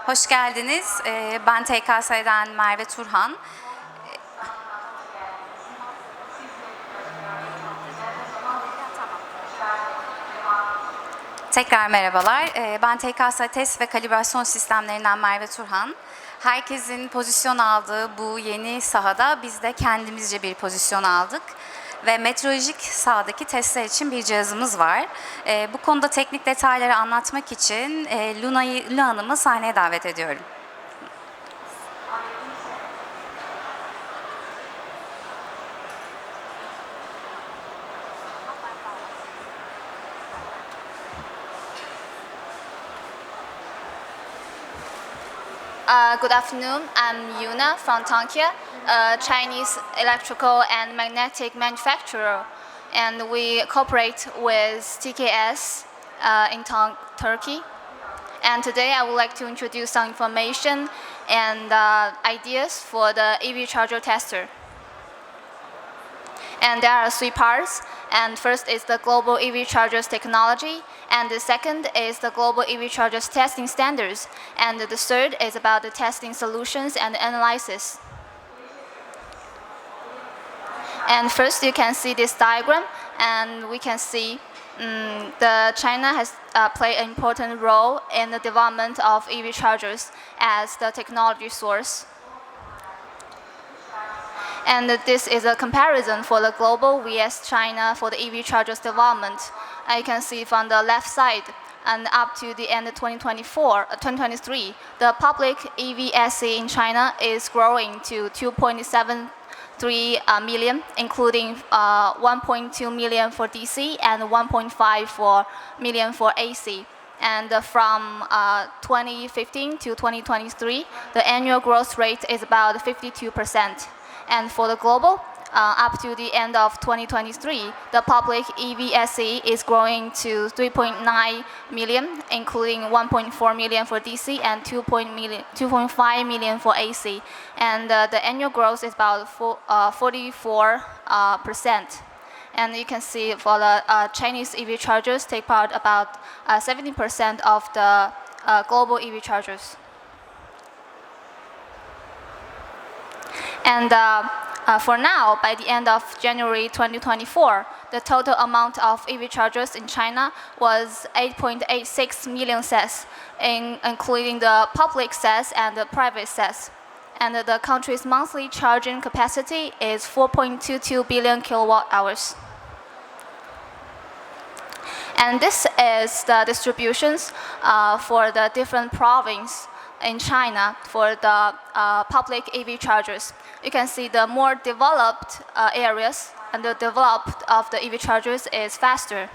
Hoş geldiniz. Ben TKS'den Merve Turhan. Tekrar merhabalar. Ben TKS Test ve Kalibrasyon Sistemlerinden Merve Turhan. Herkesin pozisyon aldığı bu yeni sahada biz de kendimizce bir pozisyon aldık. Ve meteorolojik sahadaki testler için bir cihazımız var. Bu konuda teknik detayları anlatmak için Luna Hanım'ı sahneye davet ediyorum. Good afternoon. I'm Yuna from Tongkia, a Chinese electrical and magnetic manufacturer, and we cooperate with TKS in Turkey. And today I would like to introduce some information and ideas for the EV charger tester. And there are three parts. And first is the global EV chargers technology, and the second is the global EV chargers testing standards, and the third is about the testing solutions and analysis. And first you can see this diagram, and we can see the China has played an important role in the development of EV chargers as the technology source. And this is a comparison for the global vs China for the EV chargers development. You can see from the left side and up to the end of 2023, the public EV SE in China is growing to 2.73 million, including 1.2 million for DC and 1.5 million for AC. And from 2015 to 2023, the annual growth rate is about 52%. And for the global, up to the end of 2023, the public EV SE is growing to 3.9 million, including 1.4 million for DC and 2.5 million for AC. And the annual growth is about 44%. And you can see for the Chinese EV chargers take part about 70% of the global EV chargers. And for now, by the end of January 2024, the total amount of EV chargers in China was 8.86 million sets, including the public sets and the private sets. And the country's monthly charging capacity is 4.22 billion kilowatt hours. And this is the distributions for the different provinces in China for the public EV chargers. You can see the more developed areas and the developed of the EV chargers is faster.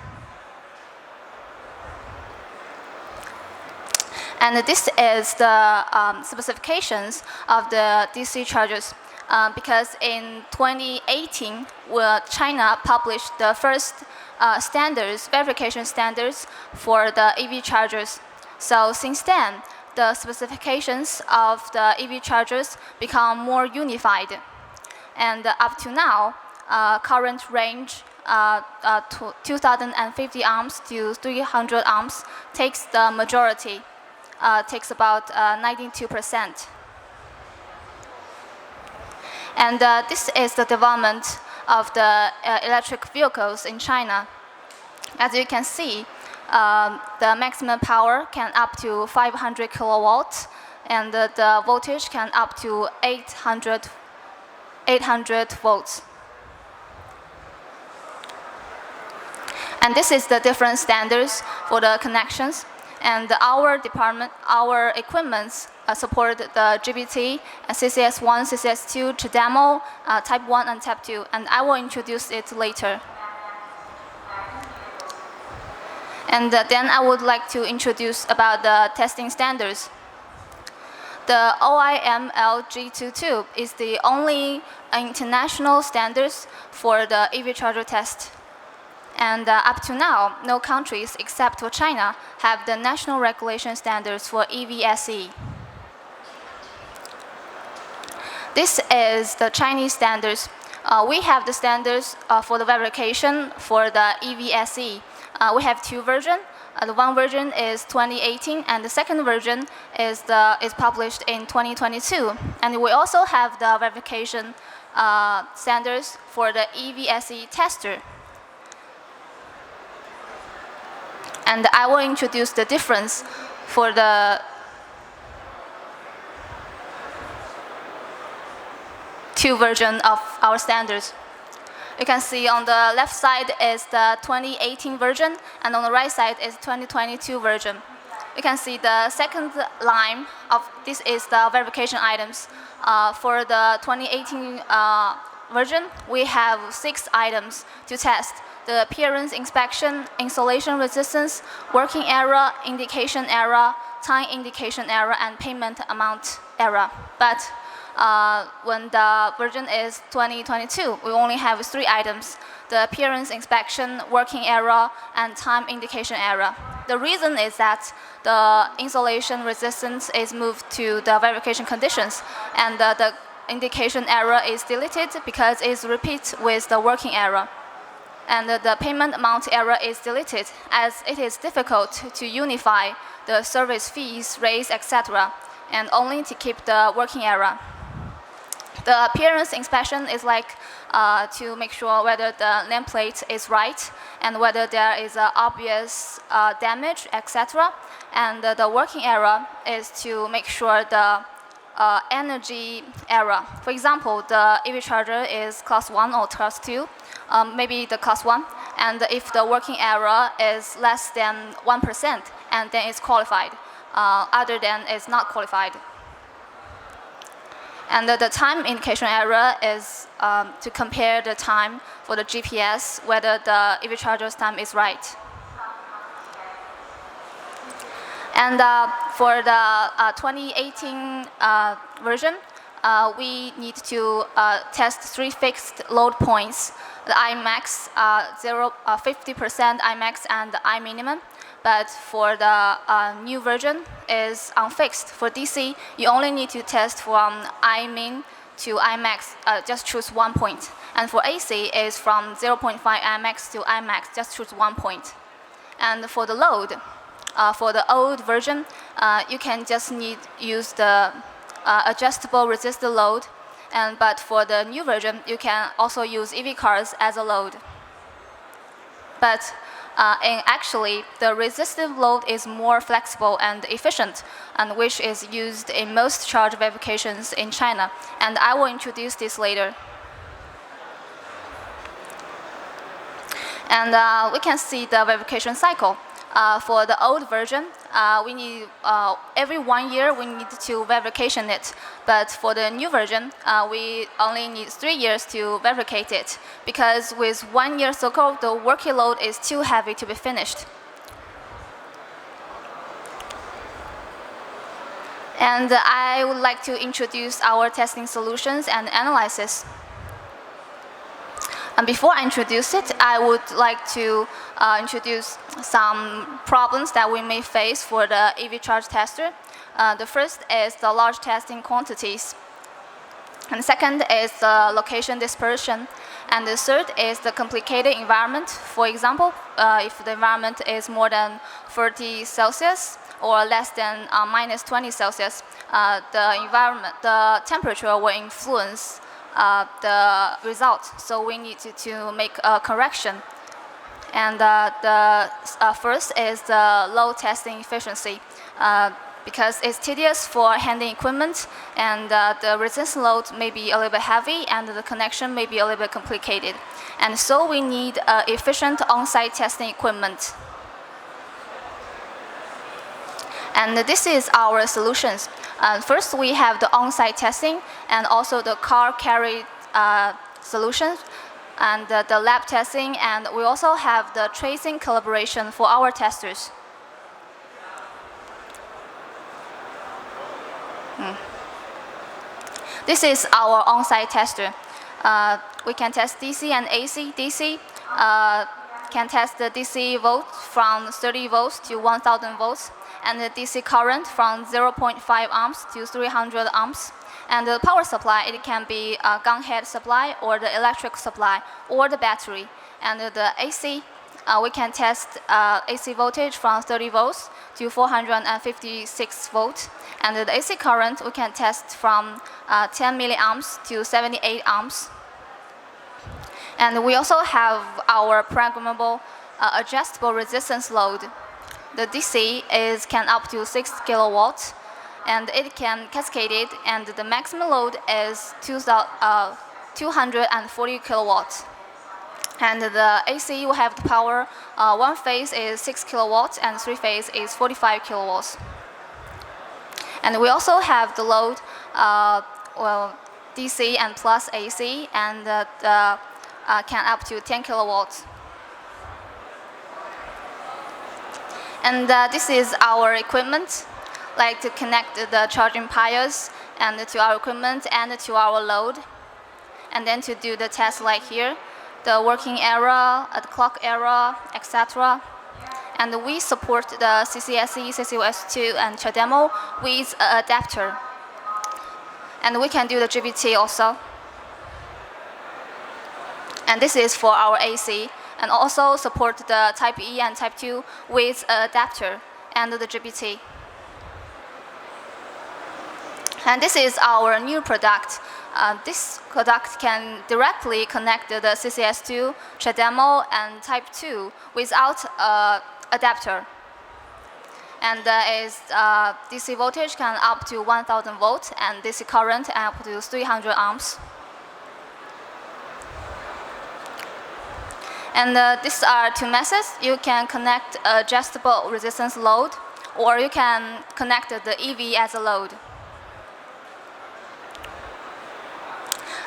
And this is the specifications of the DC chargers. Because in 2018, China published the first verification standards for the EV chargers. So since then, the specifications of the EV chargers become more unified. And up to now, current range 2050 amps to 300 amps takes the majority, takes about 92%. And this is the development of the electric vehicles in China. As you can see, the maximum power can up to 500 kilowatts, and the voltage can up to 800 volts. And this is the different standards for the connections. And our equipments support the GBT, CCS1, CCS2, CHAdeMO, Type 1 and Type 2, and I will introduce it later. And then I would like to introduce about the testing standards. The OIML G22 is the only international standards for the EV charger test. And up to now, no countries except for China have the national regulation standards for EV SE. This is the Chinese standards. We have the standards for the verification for the EV SE. We have two versions. The one version is 2018, and the second version is published in 2022. And we also have the verification standards for the EVSE tester. And I will introduce the difference for the two versions of our standards. You can see on the left side is the 2018 version, and on the right side is 2022 version. You can see the second line of this is the verification items. For the 2018 version, we have 6 items to test: the appearance inspection, installation resistance, working error, indication error, time indication error, and payment amount error. But when the version is 2022, we only have 3 items: the appearance inspection, working error, and time indication error. The reason is that the installation resistance is moved to the verification conditions, and the indication error is deleted because it's repeat with the working error. And the payment amount error is deleted as it is difficult to unify the service fees, rates, etc., and only to keep the working error. The appearance inspection is like to make sure whether the nameplate is right and whether there is obvious damage, etc. And the working error is to make sure the energy error. For example, the EV charger is class 1 or class 2, maybe the class 1, and if the working error is less than 1%, and then it's qualified. Other than it's not qualified. And the time indication error is to compare the time for the GPS, whether the EV charger's time is right. And for the 2018 version, we need to test 3 fixed load points: the Imax, 50% Imax, and the I minimum. But for the new version is unfixed. For DC, you only need to test from Imin to Imax, just choose 1 point. And for AC is from 0.5 Imax to Imax, just choose 1 point. And for the load, for the old version, you can just use the adjustable resistor load. But for the new version, you can also use EV cars as a load. But actually, the resistive load is more flexible and efficient, and which is used in most charge verifications in China. And I will introduce this later. And we can see the verification cycle. For the old version, we need every 1 year we need to verification it. But for the new version, we only need 3 years to verify it, because with 1 year cycle, the working load is too heavy to be finished. And I would like to introduce our testing solutions and analysis. And before I introduce it, I would like to introduce some problems that we may face for the EV charge tester. The first is the large testing quantities. And the second is the location dispersion. And the third is the complicated environment. For example, if the environment is more than 30 Celsius or less than minus 20 Celsius, the temperature will influence the result. So we need to make a correction. And the first is the low testing efficiency, because it's tedious for handling equipment, and the resistance load may be a little bit heavy, and the connection may be a little bit complicated. And so we need efficient on-site testing equipment. And this is our solutions. First, we have the on-site testing and also the car carry solutions and the lab testing, and we also have the tracing collaboration for our testers. This is our on-site tester. We can test DC and AC. DC can test the DC volt from 30 volts to 1000 volts, and the DC current from 0.5 amps to 300 amps. And the power supply, it can be a gun head supply or the electric supply or the battery. And the AC we can test AC voltage from 30 volts to 456 volts. And the AC current, we can test from 10 milliamps to 78 amps. And we also have our programmable adjustable resistance load. The DC can up to 6 kilowatts, and it can cascade it, and the maximum load is 240 kilowatts. And the AC will have the power, one phase is 6 kilowatts, and three phase is 45 kilowatts. And we also have the load, DC and plus AC, and can up to 10 kilowatts. And this is our equipment, like to connect the charging piles and to our equipment and to our load. And then to do the test like here, the working error, the clock error, etc. And we support the CCSE, CCOS2, and CHAdeMO with an adapter. And we can do the GBT also. And this is for our AC, and also support the Type E and Type 2 with an adapter and the GBT. And this is our new product. This product can directly connect the CCS2, CHAdeMO, and Type 2 without an adapter. And DC voltage can up to 1000 volts, and DC current up to 300 amps. And these are two methods. You can connect adjustable resistance load, or you can connect the EV as a load.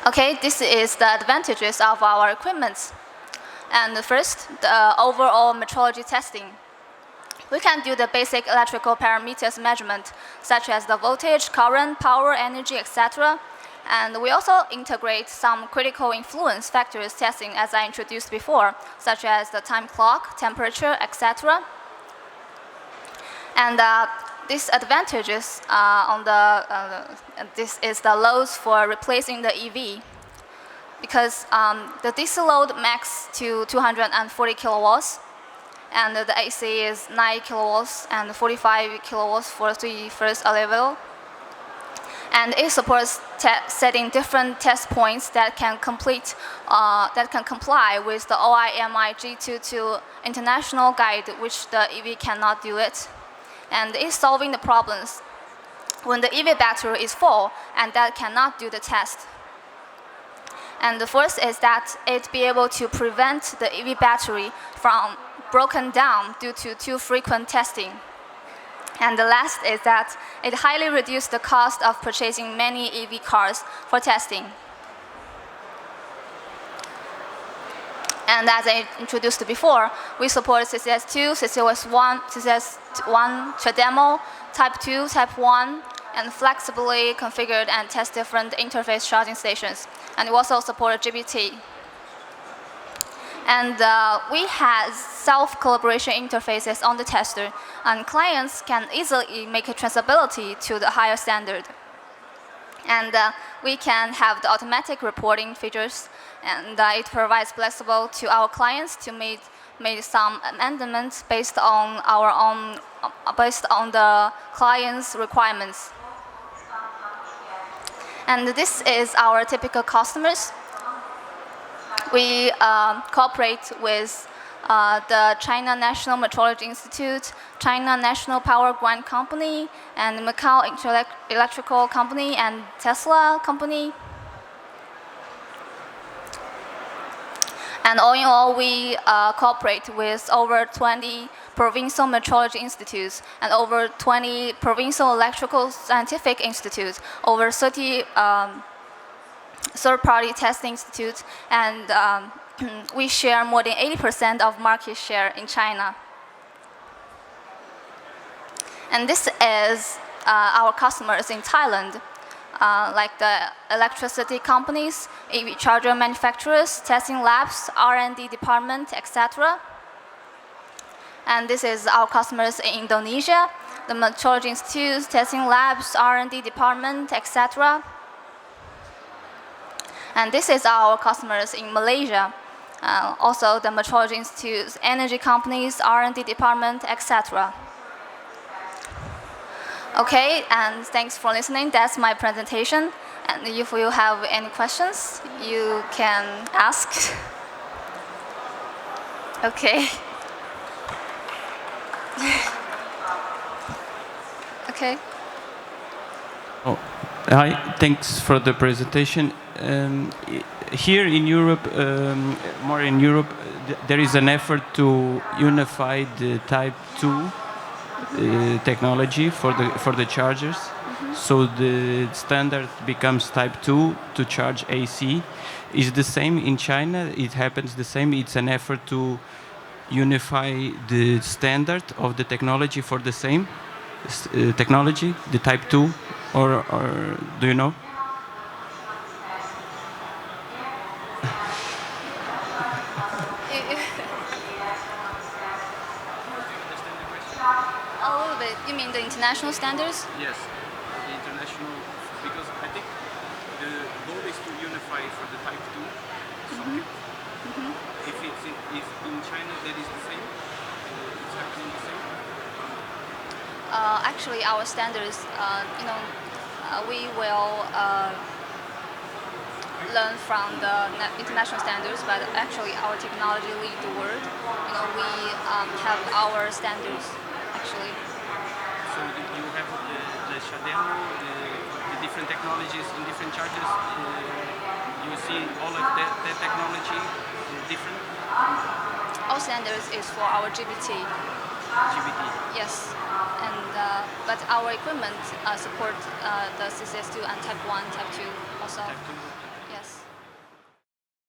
Okay, this is the advantages of our equipment. And first, the overall metrology testing. We can do the basic electrical parameters measurement, such as the voltage, current, power, energy, etc. And we also integrate some critical influence factors testing, as I introduced before, such as the time clock, temperature, etc. And these advantages this is the loads for replacing the EV, because the DC load max to 240 kilowatts, and the AC is 9 kilowatts and 45 kilowatts for the first level. And it supports setting different test points that can comply with the OIMI G22 international guide, which the EV cannot do it. And it's solving the problems when the EV battery is full and that cannot do the test. And the first is that it be able to prevent the EV battery from broken down due to too frequent testing. And the last is that it highly reduced the cost of purchasing many EV cars for testing. And as I introduced before, we support CCS2, CCOS1, CCS1, CHAdeMO, Type 2, Type 1, and flexibly configured and test different interface charging stations. And we also support GBT. And we have self-collaboration interfaces on the tester, and clients can easily make a traceability to the higher standard. And we can have the automatic reporting features, and it provides flexible to our clients to make some amendments based on the client's requirements. And this is our typical customers. We cooperate with the China National Metrology Institute, China National Power Grant Company, and Macau Electrical Company, and Tesla Company. And all in all, we cooperate with over 20 provincial metrology institutes and over 20 provincial electrical scientific institutes, over 30 third-party testing institutes, and we share more than 80% of market share in China. And this is our customers in Thailand, like the electricity companies, EV charger manufacturers, testing labs, R&D department, etc. And this is our customers in Indonesia, the metrology institutes, testing labs, R&D department, etc. And this is our customers in Malaysia, Also the metrology institutes, energy companies, R&D department, etc. Okay, and thanks for listening. That's my presentation. And if you have any questions, you can ask. Okay. Okay. Oh, hi. Thanks for the presentation. Here in Europe, more in Europe, there is an effort to unify the Type 2 technology for the chargers. So the standard becomes Type 2 to charge AC. Is the same in China? It happens the same. It's an effort to unify the standard of the technology for the same technology, the Type 2, or do you know? A little bit. You mean the international standards? Yes, the international, because I think the goal is to unify for the Type 2 socket. If it's in China, that is the same. It's happening the same. Actually, our standards, we will learn from the international standards, but actually our technology lead the world. We have our standards, actually. So you have the Shademo, the different technologies in different chargers. You see all of that technology different? Our standards is for our GBT. GBT. Yes, and but our equipment support the CCS2 and Type 1, Type 2 also. Type 2.